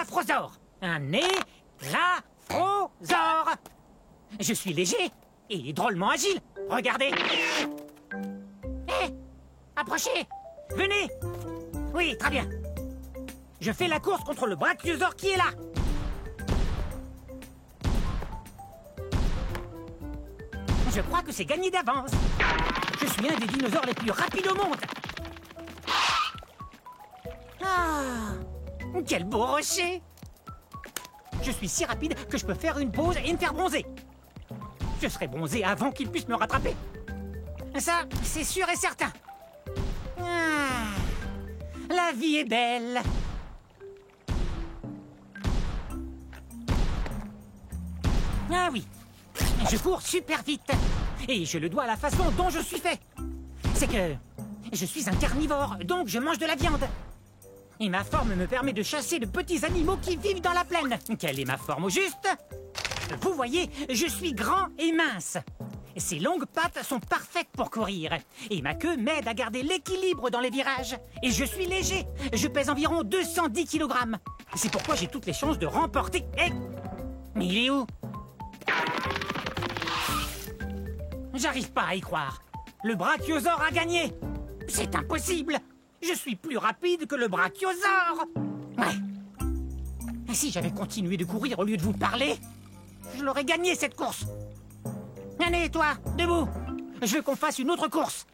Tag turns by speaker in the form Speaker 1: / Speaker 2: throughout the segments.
Speaker 1: égraphosaure. Un égraphosaure. Je suis léger et drôlement agile. Regardez. Hé, approchez. Venez. Oui, très bien. Je fais la course contre le brachiosaure qui est là. Je crois que c'est gagné d'avance. Je suis un des dinosaures les plus rapides au monde. Ah, quel beau rocher. Je suis si rapide que je peux faire une pause et me faire bronzer. Je serai bronzé avant qu'il puisse me rattraper. Ça, c'est sûr et certain. Ah, la vie est belle. Ah oui, je cours super vite. Et je le dois à la façon dont je suis fait. C'est que je suis un carnivore, donc je mange de la viande. Et ma forme me permet de chasser de petits animaux qui vivent dans la plaine. Quelle est ma forme au juste? Vous voyez, je suis grand et mince. Ces longues pattes sont parfaites pour courir. Et ma queue m'aide à garder l'équilibre dans les virages. Et je suis léger. Je pèse environ 210 kg. C'est pourquoi j'ai toutes les chances de remporter... Hey, mais il est où? J'arrive pas à y croire. Le brachiosaure a gagné. C'est impossible. Je suis plus rapide que le brachiosaure. Ouais. Et si j'avais continué de courir au lieu de vous parler, je l'aurais gagné cette course. Allez, toi, debout. Je veux qu'on fasse une autre course.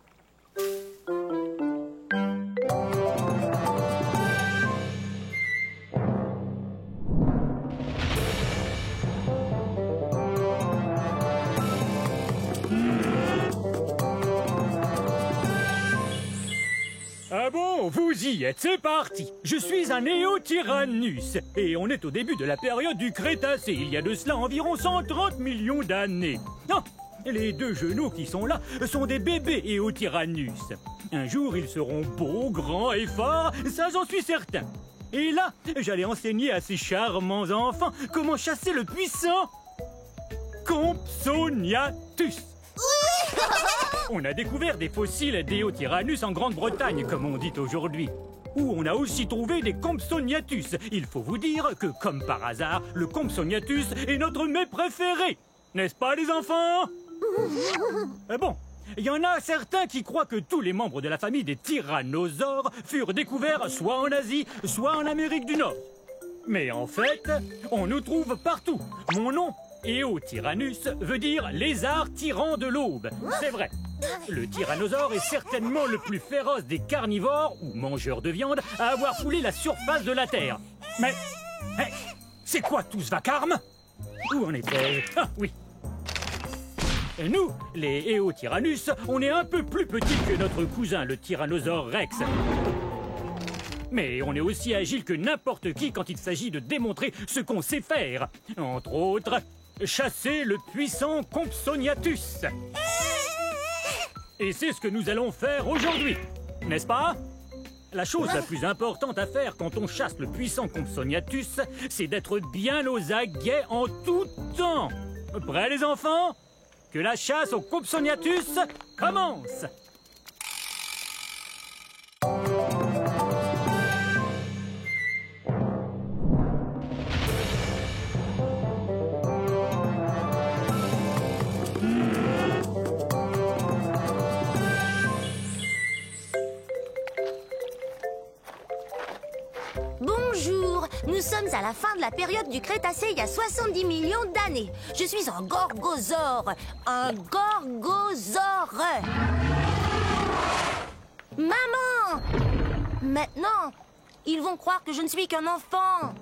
Speaker 2: Ah bon, vous y êtes, c'est parti. Je suis un Eotyrannus et on est au début de la période du Crétacé, il y a de cela environ 130 millions d'années. Ah, les deux genoux qui sont là sont des bébés Eotyrannus. Un jour, ils seront beaux, grands et forts, ça j'en suis certain. Et là, j'allais enseigner à ces charmants enfants comment chasser le puissant Compsognathus. On a découvert des fossiles d'Eotyrannus en Grande-Bretagne, comme on dit aujourd'hui. Où on a aussi trouvé des Compsognathus. Il faut vous dire que, comme par hasard, le Compsognathus est notre mets préféré. N'est-ce pas, les enfants? Bon, il y en a certains qui croient que tous les membres de la famille des tyrannosaures furent découverts soit en Asie, soit en Amérique du Nord. Mais en fait, on nous trouve partout. Mon nom, Eotyrannus, veut dire lézard tyran de l'aube. C'est vrai. Le tyrannosaure est certainement le plus féroce des carnivores, ou mangeurs de viande, à avoir foulé la surface de la Terre. Mais c'est quoi tout ce vacarme? Où en était-je? Ah, oui. Nous, les Eotyrannus, on est un peu plus petits que notre cousin, le tyrannosaure Rex. Mais on est aussi agile que n'importe qui quand il s'agit de démontrer ce qu'on sait faire. Entre autres, chasser le puissant Compsognathus. Et c'est ce que nous allons faire aujourd'hui, n'est-ce pas? La chose la plus importante à faire quand on chasse le puissant Compsognathus, c'est d'être bien aux aguets en tout temps. Prêts les enfants? Que la chasse au Compsognathus commence!
Speaker 3: Bonjour, nous sommes à la fin de la période du Crétacé il y a 70 millions d'années. Je suis un gorgosaure. Un gorgosaure. Maman! Maintenant, ils vont croire que je ne suis qu'un enfant.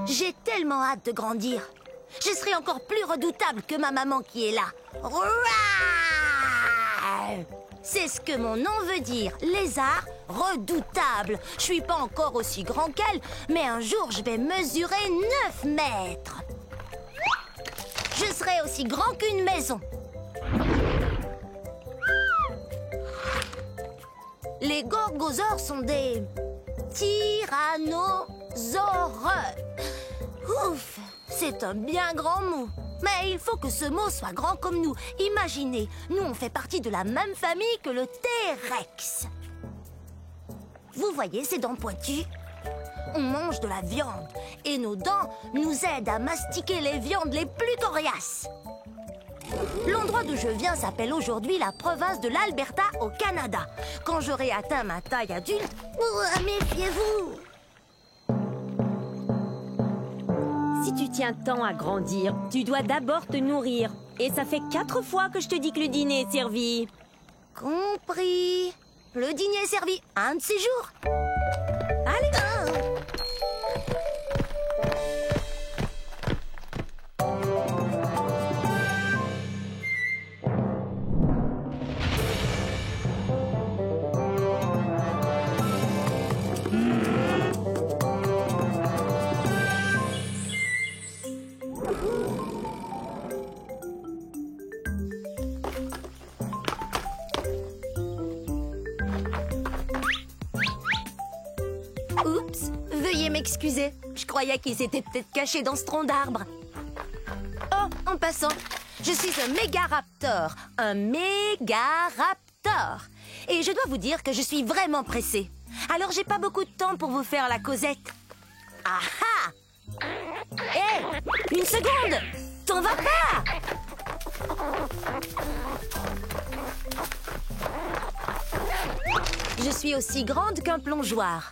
Speaker 3: J'ai tellement hâte de grandir. Je serai encore plus redoutable que ma maman qui est là. C'est ce que mon nom veut dire, lézard redoutable. Je suis pas encore aussi grand qu'elle, mais un jour je vais mesurer 9 mètres. Je serai aussi grand qu'une maison. Les gorgosaures sont des tyrannosaures. Ouf, c'est un bien grand mot. Mais il faut que ce mot soit grand comme nous. Imaginez, nous on fait partie de la même famille que le T-Rex. Vous voyez ces dents pointues? On mange de la viande et nos dents nous aident à mastiquer les viandes les plus coriaces. L'endroit d'où je viens s'appelle aujourd'hui la province de l'Alberta au Canada. Quand j'aurai atteint ma taille adulte, méfiez-vous!
Speaker 4: Si tu tiens tant à grandir, tu dois d'abord te nourrir. Et ça fait 4 fois que je te dis que le dîner est servi.
Speaker 3: Compris. Le dîner est servi un de ces jours.
Speaker 4: Allez.
Speaker 3: Oups, veuillez m'excuser. Je croyais qu'ils étaient peut-être cachés dans ce tronc d'arbre. Oh, en passant, je suis un mégaraptor. Un mégaraptor. Et je dois vous dire que je suis vraiment pressée. Alors j'ai pas beaucoup de temps pour vous faire la causette. Ah ah! Hé! Une seconde! T'en vas pas! Je suis aussi grande qu'un plongeoir.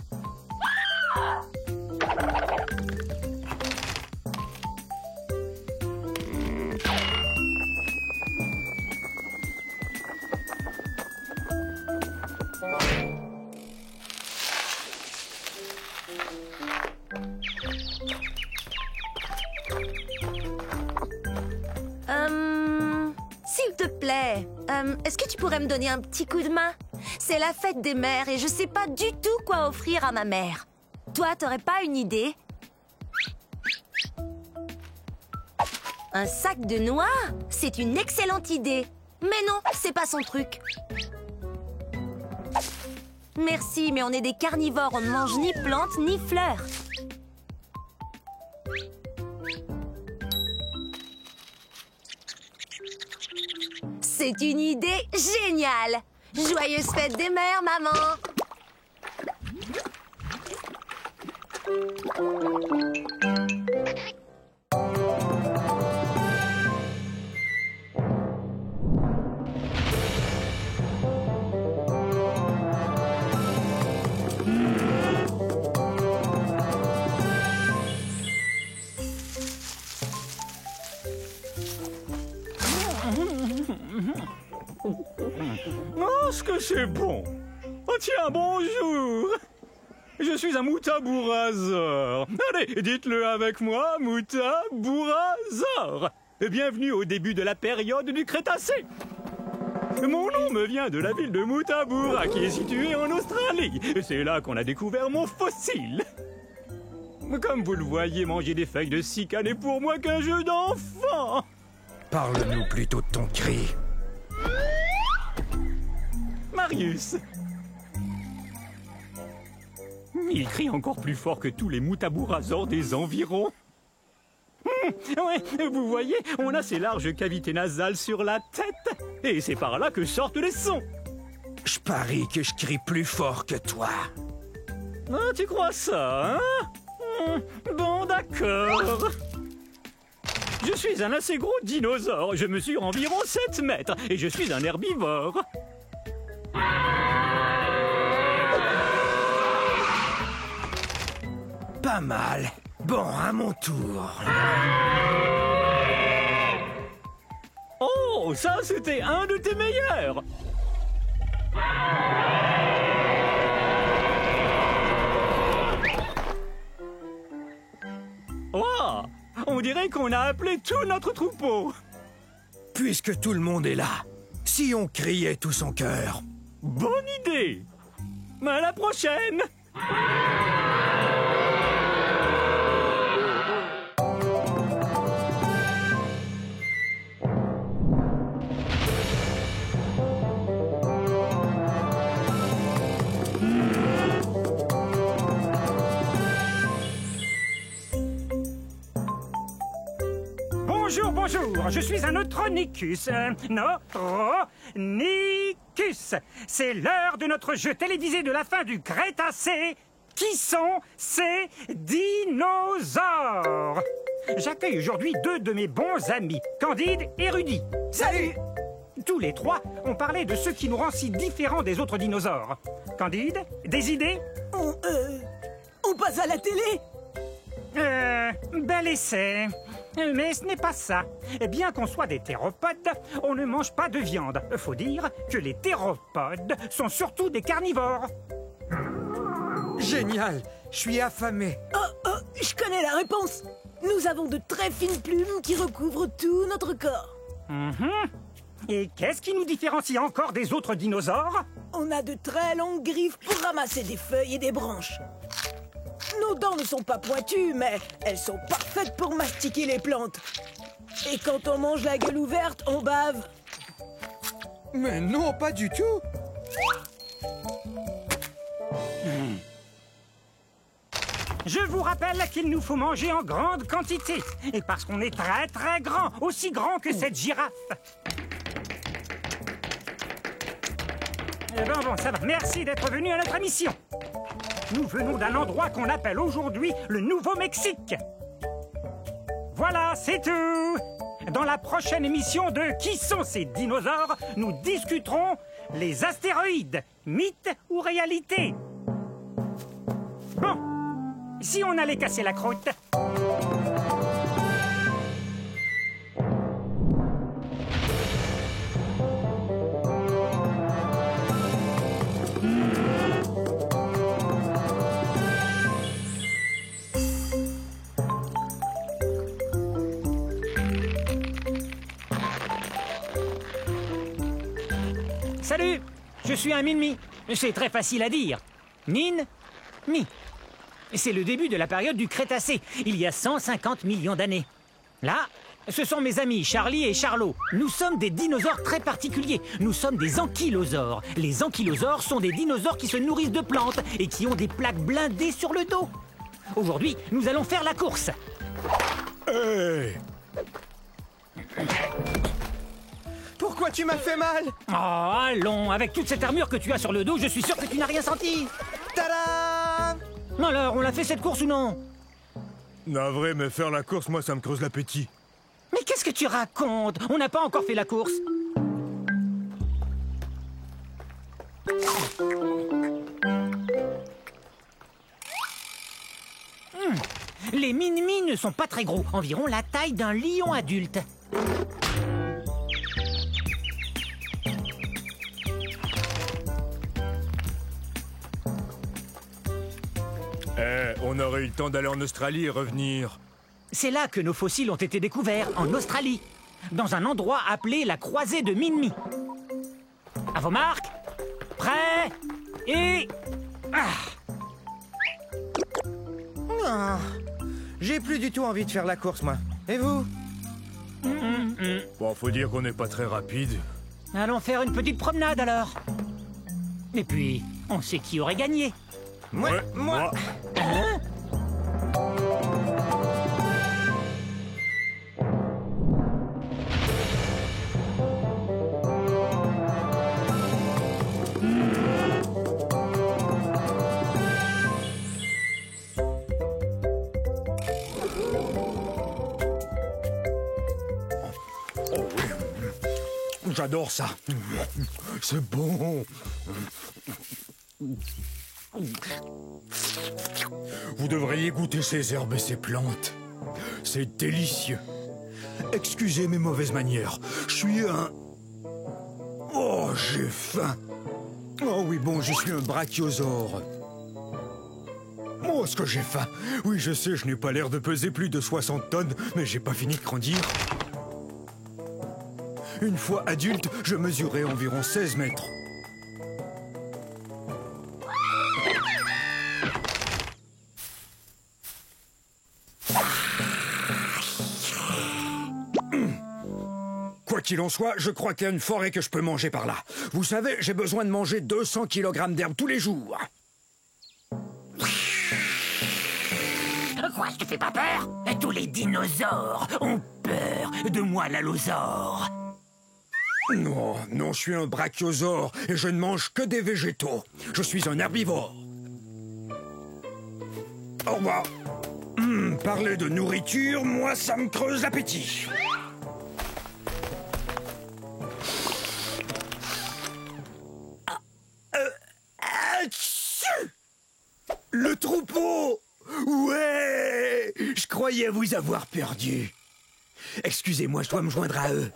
Speaker 3: S'il te plaît, est-ce que tu pourrais me donner un petit coup de main? C'est la fête des mères et je sais pas du tout quoi offrir à ma mère. Toi, t'aurais pas une idée? Un sac de noix? C'est une excellente idée. Mais non, c'est pas son truc. Merci, mais on est des carnivores, on ne mange ni plantes ni fleurs. C'est une idée géniale! Joyeuse fête des mères, maman!
Speaker 2: Oh, ce que c'est bon! Oh tiens, bonjour! Je suis un moutabourasor. Allez, dites-le avec moi, moutabourasor. Bienvenue au début de la période du Crétacé. Mon nom me vient de la ville de Mutaboura, qui est située en Australie. C'est là qu'on a découvert mon fossile. Comme vous le voyez, manger des feuilles de cycane est pour moi qu'un jeu d'enfant.
Speaker 5: Parle-nous plutôt de ton cri.
Speaker 2: Marius. Il crie encore plus fort que tous les moutabourasors des environs. Ouais, vous voyez, on a ces larges cavités nasales sur la tête. Et c'est par là que sortent les sons.
Speaker 5: Je parie que je crie plus fort que toi.
Speaker 2: Ah, tu crois ça, hein? Bon, d'accord. Je suis un assez gros dinosaure. Je mesure environ 7 mètres. Et je suis un herbivore.
Speaker 5: Pas mal. Bon, à mon tour.
Speaker 2: Oh, ça, c'était un de tes meilleurs. Oh, on dirait qu'on a appelé tout notre troupeau.
Speaker 5: Puisque tout le monde est là, si on criait tout son cœur.
Speaker 2: Bonne idée. À la prochaine. Bonjour, je suis un Otronicus. Otronicus. C'est l'heure de notre jeu télévisé de la fin du Crétacé. Qui sont ces dinosaures? J'accueille aujourd'hui 2 de mes bons amis, Candide et Rudy.
Speaker 1: Salut!
Speaker 2: Tous les 3 ont parlé de ce qui nous rend si différents des autres dinosaures. Candide, des idées?
Speaker 6: On passe à la télé?
Speaker 2: Bel essai. Mais ce n'est pas ça. Bien qu'on soit des théropodes, on ne mange pas de viande. Faut dire que les théropodes sont surtout des carnivores.
Speaker 5: Génial! Je suis affamé.
Speaker 6: Je connais la réponse. Nous avons de très fines plumes qui recouvrent tout notre corps.
Speaker 2: Et qu'est-ce qui nous différencie encore des autres dinosaures?
Speaker 6: On a de très longues griffes pour ramasser des feuilles et des branches. Nos dents ne sont pas pointues, mais elles sont parfaites pour mastiquer les plantes. Et quand on mange la gueule ouverte, on bave.
Speaker 5: Mais non, pas du tout.
Speaker 2: Je vous rappelle qu'il nous faut manger en grande quantité. Et parce qu'on est très très grand, aussi grand que cette girafe. Bon, ça va. Merci d'être venu à notre émission. Nous venons d'un endroit qu'on appelle aujourd'hui le Nouveau-Mexique. Voilà, c'est tout. Dans la prochaine émission de Qui sont ces dinosaures, nous discuterons les astéroïdes, mythe ou réalité. Bon, si on allait casser la croûte. Salut, je suis un Min-Mi. C'est très facile à dire. Min-Mi. C'est le début de la période du Crétacé, il y a 150 millions d'années. Là, ce sont mes amis Charlie et Charlot. Nous sommes des dinosaures très particuliers. Nous sommes des ankylosaures. Les ankylosaures sont des dinosaures qui se nourrissent de plantes et qui ont des plaques blindées sur le dos. Aujourd'hui, nous allons faire la course.
Speaker 5: Hey! Pourquoi tu m'as fait mal?
Speaker 2: Oh, allons, avec toute cette armure que tu as sur le dos, je suis sûr que tu n'as rien senti.
Speaker 5: Tada!
Speaker 2: Alors, on l'a fait cette course ou non?
Speaker 5: Navré, mais faire la course, moi, ça me creuse l'appétit.
Speaker 2: Mais qu'est-ce que tu racontes? On n'a pas encore fait la course. Les Min-Mi ne sont pas très gros, environ la taille d'un lion adulte.
Speaker 5: On aurait eu le temps d'aller en Australie et revenir.
Speaker 2: C'est là que nos fossiles ont été découverts, en Australie, dans un endroit appelé la croisée de Min-Mi. À vos marques, prêts et...
Speaker 5: J'ai plus du tout envie de faire la course, moi. Et vous? Bon, faut dire qu'on n'est pas très rapide.
Speaker 2: Allons faire une petite promenade alors. Et puis, on sait qui aurait gagné.
Speaker 5: Moi.
Speaker 2: Hein?
Speaker 5: J'adore ça. C'est bon. Vous devriez goûter ces herbes et ces plantes. C'est délicieux. Excusez mes mauvaises manières. Je suis un... Oh, j'ai faim. Oh oui, bon, je suis un brachiosaure. Oh, est-ce que j'ai faim? Oui, je sais, je n'ai pas l'air de peser plus de 60 tonnes, mais j'ai pas fini de grandir. Une fois adulte, je mesurais environ 16 mètres. Quoi qu'il en soit, je crois qu'il y a une forêt que je peux manger par là. Vous savez, j'ai besoin de manger 200 kg d'herbe tous les jours.
Speaker 1: Quoi, je te fais pas peur? Tous les dinosaures ont peur de moi, l'allosaure.
Speaker 5: Non, non, je suis un brachiosaure et je ne mange que des végétaux. Je suis un herbivore. Au revoir. Parler de nourriture, moi, ça me creuse l'appétit. Le troupeau! Ouais! Je croyais vous avoir perdu. Excusez-moi, je dois me joindre à eux.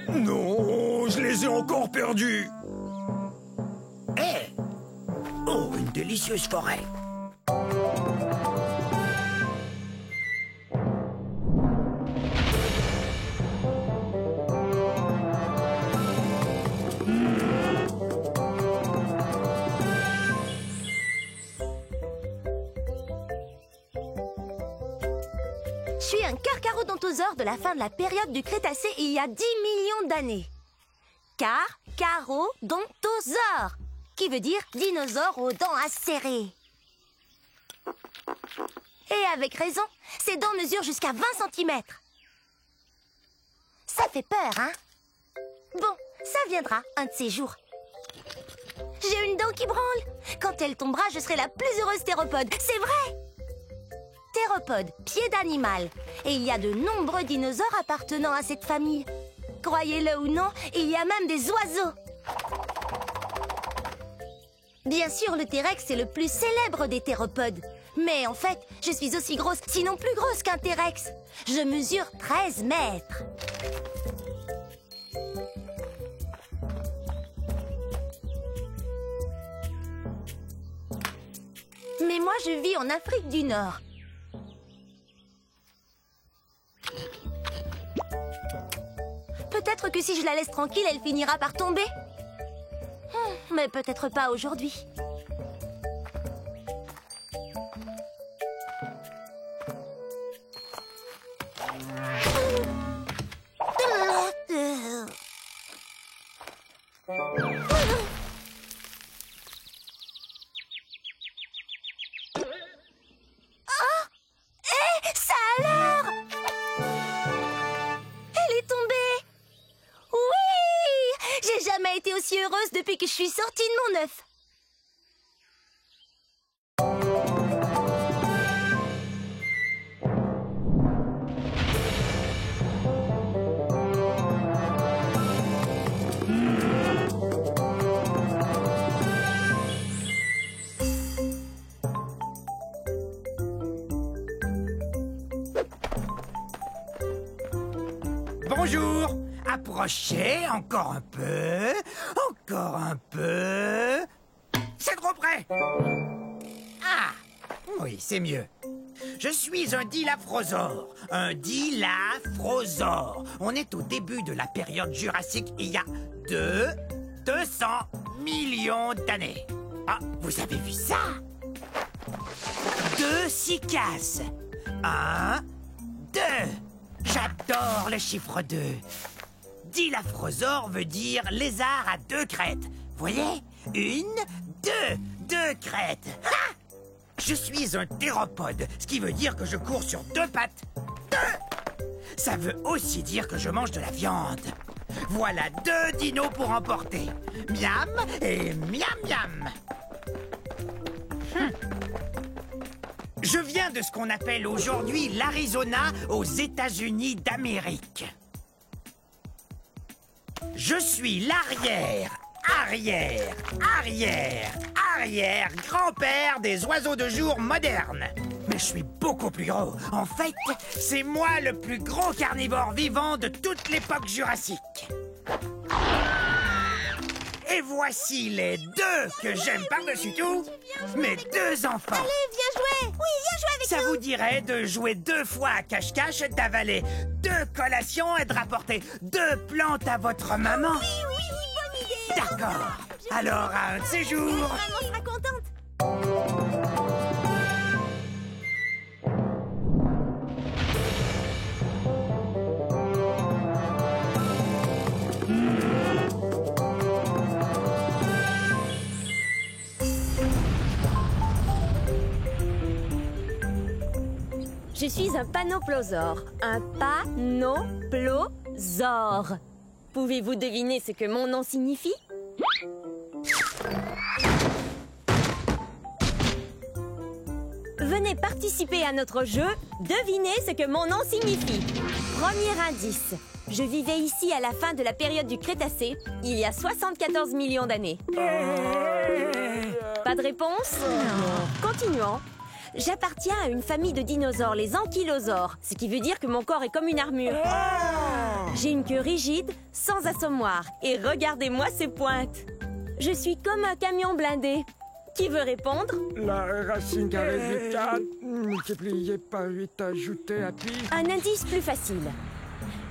Speaker 5: Non, je les ai encore perdus.
Speaker 1: Hé! Oh, une délicieuse forêt.
Speaker 3: Je suis un carcharodontosaure de la fin de la période du Crétacé il y a 10 millions d'années. Carcharodontosaure, qui veut dire dinosaure aux dents acérées. Et avec raison, ses dents mesurent jusqu'à 20 cm. Ça fait peur, hein? Bon, ça viendra un de ces jours. J'ai une dent qui branle. Quand elle tombera, je serai la plus heureuse théropode. C'est vrai! Théropode, pied d'animal. Et il y a de nombreux dinosaures appartenant à cette famille. Croyez-le ou non, il y a même des oiseaux. Bien sûr, le T-Rex est le plus célèbre des théropodes. Mais en fait, je suis aussi grosse, sinon plus grosse qu'un T-Rex. Je mesure 13 mètres. Mais moi, je vis en Afrique du Nord. Peut-être que si je la laisse tranquille, elle finira par tomber. Mais peut-être pas aujourd'hui. Été aussi heureuse depuis que je suis sortie de mon œuf.
Speaker 1: Bonjour. Approchez, encore un peu, encore un peu. C'est trop près. Ah, oui, c'est mieux. Je suis un dilaphrosore. Un dilaphrosore. On est au début de la période jurassique, il y a 200 millions d'années. Ah, vous avez vu ça? 2 cycas. 1, 2. J'adore le chiffre 2. Dilaphrosore veut dire lézard à 2 crêtes. Voyez? 1, 2. 2 crêtes. Ha! Je suis un théropode, ce qui veut dire que je cours sur 2 pattes. 2! Ça veut aussi dire que je mange de la viande. Voilà 2 dinos pour emporter. Miam et miam miam. Je viens de ce qu'on appelle aujourd'hui l'Arizona aux États-Unis d'Amérique. Je suis l'arrière grand-père des oiseaux de jour modernes. Mais je suis beaucoup plus gros. En fait, c'est moi le plus gros carnivore vivant de toute l'époque jurassique. Et voici les 2 que j'aime par-dessus tout, mes 2 enfants.
Speaker 3: Allez, viens jouer. Oui, viens jouer avec
Speaker 1: Ça vous dirait de jouer 2 fois à cache-cache, d'avaler 2 collations et de rapporter 2 plantes à votre maman?
Speaker 3: Oui, bonne idée.
Speaker 1: D'accord. Alors, à un de ces jours...
Speaker 3: Maman sera contente.
Speaker 4: Je suis un panoplosaure. Un panoplosaure. Pouvez-vous deviner ce que mon nom signifie? Venez participer à notre jeu. Devinez ce que mon nom signifie. Premier indice. Je vivais ici à la fin de la période du Crétacé, il y a 74 millions d'années. Pas de réponse? Non. Continuons. J'appartiens à une famille de dinosaures, les ankylosaures, ce qui veut dire que mon corps est comme une armure. J'ai une queue rigide, sans assommoir, et regardez-moi ces pointes. Je suis comme un camion blindé. Qui veut répondre?
Speaker 7: La racine carrée du 4, multiplié par 8 ajouté à pi.
Speaker 4: Un indice plus facile.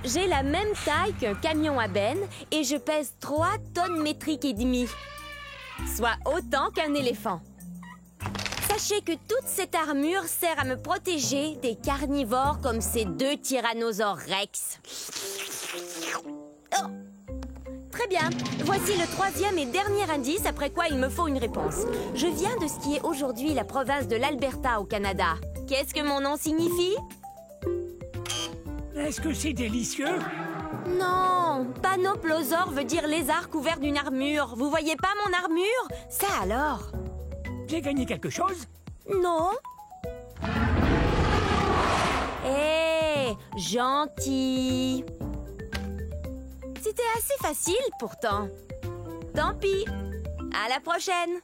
Speaker 4: J'ai la même taille qu'un camion à benne et je pèse 3 tonnes métriques et demie, soit autant qu'un éléphant. Sachez que toute cette armure sert à me protéger des carnivores comme ces 2 tyrannosaures rex. Oh. Très bien. Voici le 3e et dernier indice, après quoi il me faut une réponse. Je viens de ce qui est aujourd'hui la province de l'Alberta au Canada. Qu'est-ce que mon nom signifie?
Speaker 2: Est-ce que c'est délicieux?
Speaker 4: Non, panoplosaure veut dire lézard couvert d'une armure. Vous voyez pas mon armure? Ça alors?
Speaker 2: J'ai gagné quelque chose?
Speaker 4: Non. Hé, gentil. C'était assez facile pourtant. Tant pis. À la prochaine.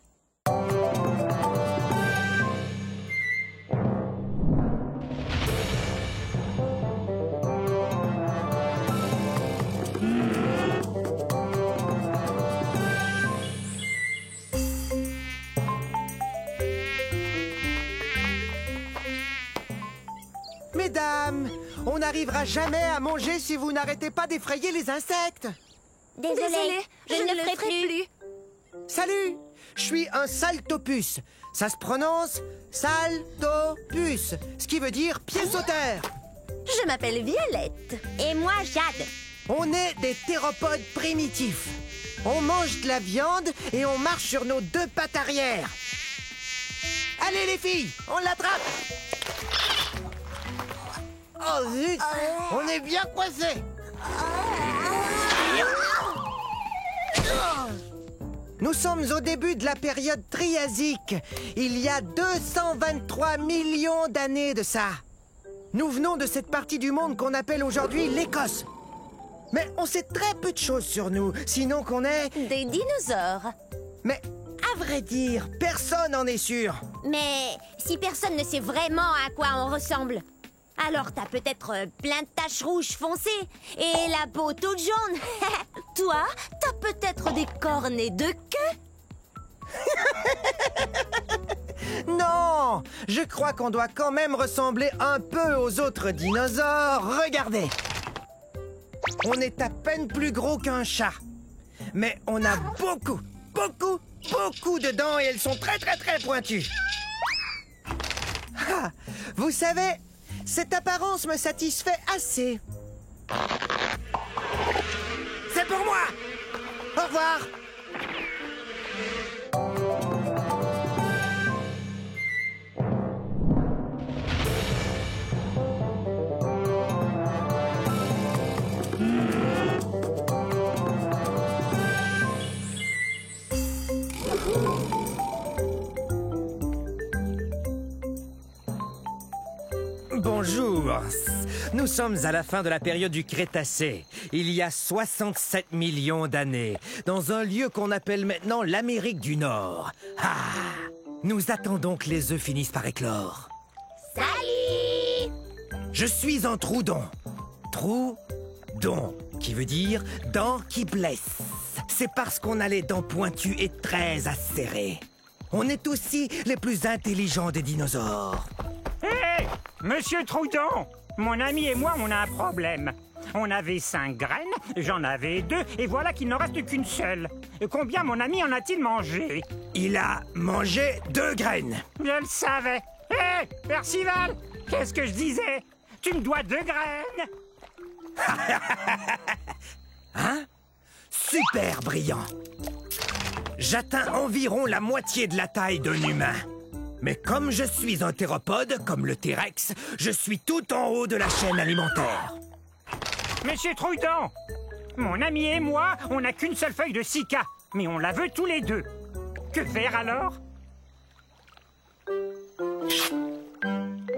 Speaker 8: Mesdames, on n'arrivera jamais à manger si vous n'arrêtez pas d'effrayer les insectes.
Speaker 3: Désolée, je ne le ferai plus.
Speaker 8: Salut, je suis un saltopus. Ça se prononce saltopus, ce qui veut dire pied sauteur.
Speaker 3: Je m'appelle Violette.
Speaker 4: Et moi, Jade.
Speaker 8: On est des théropodes primitifs. On mange de la viande et on marche sur nos 2 pattes arrière. Allez les filles, on l'attrape. Oh zut, on est bien coincés. Nous sommes au début de la période triasique, il y a 223 millions d'années de ça. Nous venons de cette partie du monde qu'on appelle aujourd'hui l'Écosse. Mais on sait très peu de choses sur nous, sinon qu'on est...
Speaker 3: Des dinosaures.
Speaker 8: Mais à vrai dire, personne n'en est sûr.
Speaker 3: Mais si personne ne sait vraiment à quoi on ressemble, alors t'as peut-être plein de taches rouges foncées et la peau toute jaune. Toi, t'as peut-être des cornes et 2 queues.
Speaker 8: Non, je crois qu'on doit quand même ressembler un peu aux autres dinosaures. Regardez. On est à peine plus gros qu'un chat. Mais on a beaucoup de dents et elles sont très pointues. Ah, vous savez, cette apparence me satisfait assez. C'est pour moi. Au revoir. Bonjour. Nous sommes à la fin de la période du Crétacé, il y a 67 millions d'années, dans un lieu qu'on appelle maintenant l'Amérique du Nord. Ah! Nous attendons que les œufs finissent par éclore.
Speaker 3: Salut!
Speaker 8: Je suis un troudon. Troudon, qui veut dire dents qui blessent. C'est parce qu'on a les dents pointues et très acérées. On est aussi les plus intelligents des dinosaures.
Speaker 2: Hé, Monsieur Troudon, mon ami et moi, on a un problème. On avait 5 graines, j'en avais 2, et voilà qu'il n'en reste qu'une seule. Combien mon ami en a-t-il mangé?
Speaker 8: Il a mangé 2 graines.
Speaker 2: Je le savais. Hé, Percival, qu'est-ce que je disais? Tu me dois 2 graines.
Speaker 8: Hein? Super brillant. J'atteins environ la moitié de la taille d'un humain. Mais comme je suis un théropode, comme le T-Rex, je suis tout en haut de la chaîne alimentaire.
Speaker 1: Monsieur Trouillon, mon ami et moi, on n'a qu'une seule feuille de cica, mais on la veut tous les deux. Que faire alors?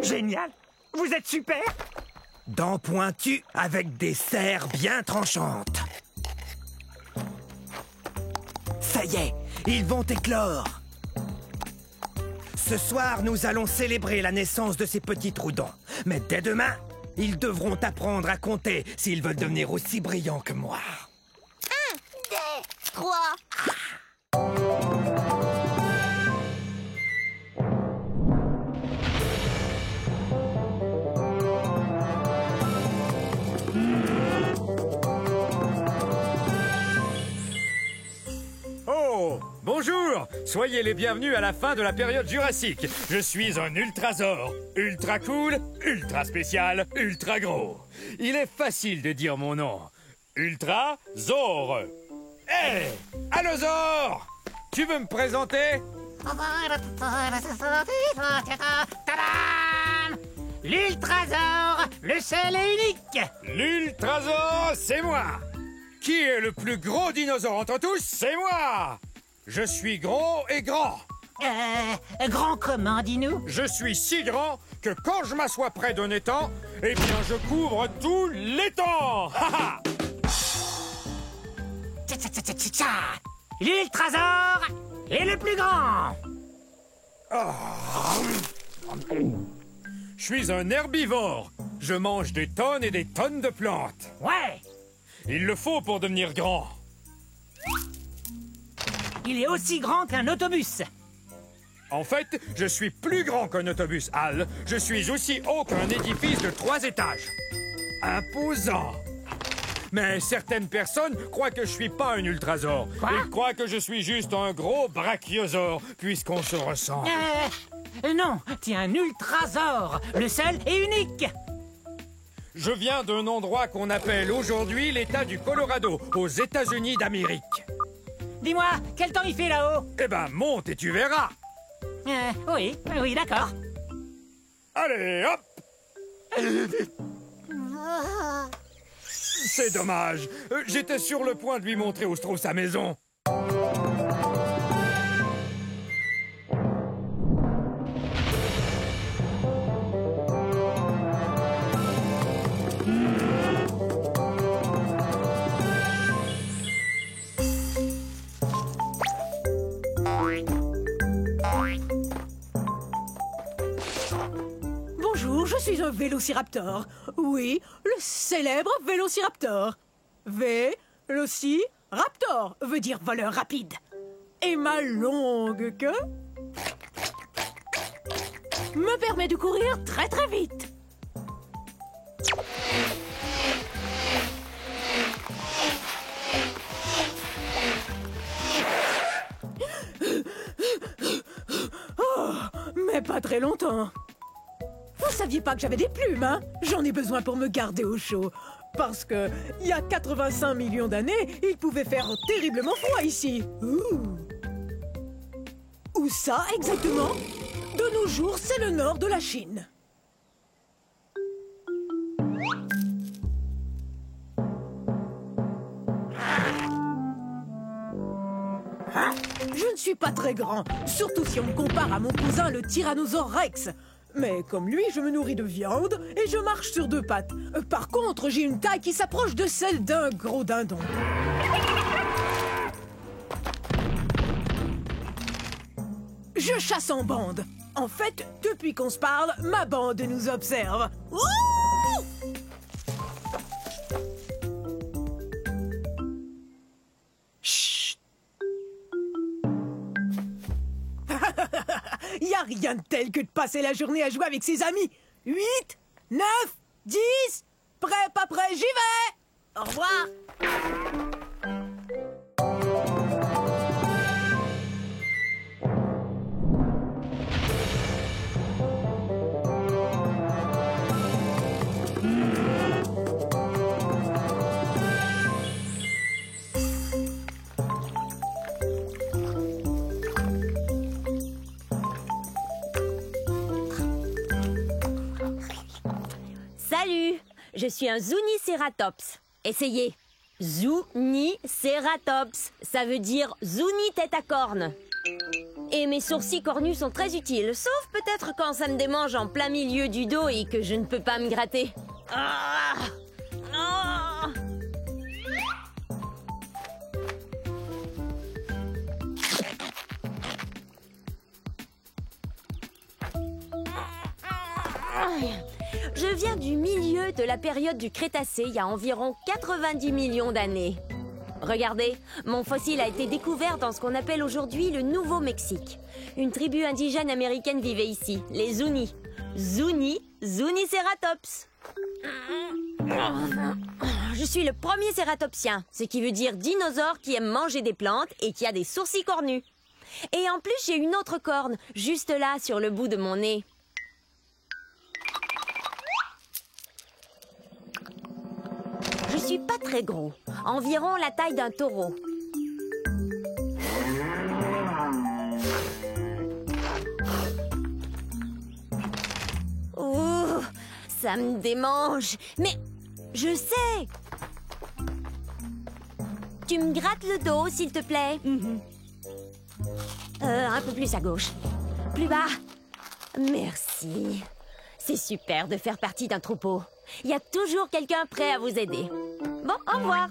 Speaker 1: Génial! Vous êtes super!
Speaker 8: Dents pointues avec des serres bien tranchantes. Ça y est, ils vont éclore. Ce soir, nous allons célébrer la naissance de ces petits trous-dents. Mais dès demain, ils devront apprendre à compter s'ils veulent devenir aussi brillants que moi.
Speaker 3: 1, 2, 3.
Speaker 9: Oh, bonjour! Soyez les bienvenus à la fin de la période jurassique. Je suis un ultrasaure. Ultra cool, ultra spécial, ultra gros. Il est facile de dire mon nom. Ultrasaure. Hé! Allosaure! Tu veux me présenter?
Speaker 1: Tadam! L'Ultrasaure, le seul et unique!
Speaker 9: L'ultrasaure, c'est moi! Qui est le plus gros dinosaure entre tous? C'est moi! Je suis gros et grand.
Speaker 1: Grand comment, dis-nous?
Speaker 9: Je suis si grand que quand je m'assois près d'un étang, eh bien je couvre tout l'étang.
Speaker 1: L'Ultrasaure est le plus grand!
Speaker 9: Je suis un herbivore. Je mange des tonnes et des tonnes de plantes.
Speaker 1: Ouais!
Speaker 9: Il le faut pour devenir grand.
Speaker 1: Il est aussi grand qu'un autobus!
Speaker 9: En fait, je suis plus grand qu'un autobus, Al. Je suis aussi haut qu'un édifice de 3 étages. Imposant. Mais certaines personnes croient que je suis pas un ultrasaure.
Speaker 1: Quoi?
Speaker 9: Ils croient que je suis juste un gros brachiosaure, puisqu'on se ressemble.
Speaker 1: Non, t'es un Ultrasaure, le seul et unique!
Speaker 9: Je viens d'un endroit qu'on appelle aujourd'hui l'État du Colorado, aux États-Unis d'Amérique.
Speaker 1: Dis-moi, quel temps il fait là-haut?
Speaker 9: Eh ben, monte et tu verras.
Speaker 1: Oui, d'accord.
Speaker 9: Allez, hop! C'est dommage. J'étais sur le point de lui montrer où se trouve sa maison.
Speaker 6: Bonjour, je suis un vélociraptor. Oui, le célèbre vélociraptor. Vélociraptor veut dire voleur rapide. Et ma longue queue me permet de courir très très vite. Oh, mais pas très longtemps. Vous saviez pas que j'avais des plumes, hein? J'en ai besoin pour me garder au chaud. Parce que, il y a 85 millions d'années, il pouvait faire terriblement froid ici. Où ça, exactement? De nos jours, c'est le nord de la Chine. Je ne suis pas très grand, surtout si on me compare à mon cousin le Tyrannosaure Rex. Mais comme lui, je me nourris de viande et je marche sur 2 pattes. Par contre, j'ai une taille qui s'approche de celle d'un gros dindon. Je chasse en bande. En fait, depuis qu'on se parle, ma bande nous observe. Ouh! Chut! Y a rien de tel que de passer la journée à jouer avec ses amis. 8, 9, 10, prêt, pas prêt, j'y vais! Au revoir!
Speaker 4: Salut, je suis un Zuniceratops. Essayez. Zuniceratops. Ça veut dire Zuni tête à cornes. Et mes sourcils cornus sont très utiles, sauf peut-être quand ça me démange en plein milieu du dos et que je ne peux pas me gratter. Ah! Ah! Je viens du milieu de la période du Crétacé, il y a environ 90 millions d'années. Regardez, mon fossile a été découvert dans ce qu'on appelle aujourd'hui le Nouveau-Mexique. Une tribu indigène américaine vivait ici, les Zuni. Zuniceratops. Je suis le premier cératopsien, ce qui veut dire dinosaure qui aime manger des plantes et qui a des sourcils cornus. Et en plus, j'ai une autre corne, juste là, sur le bout de mon nez. Je suis pas très gros, environ la taille d'un taureau. Ouh, ça me démange. Mais je sais. Tu me grattes le dos, s'il te plaît. Un peu plus à gauche. Plus bas. Merci. C'est super de faire partie d'un troupeau. Il y a toujours quelqu'un prêt à vous aider. Bon, au revoir.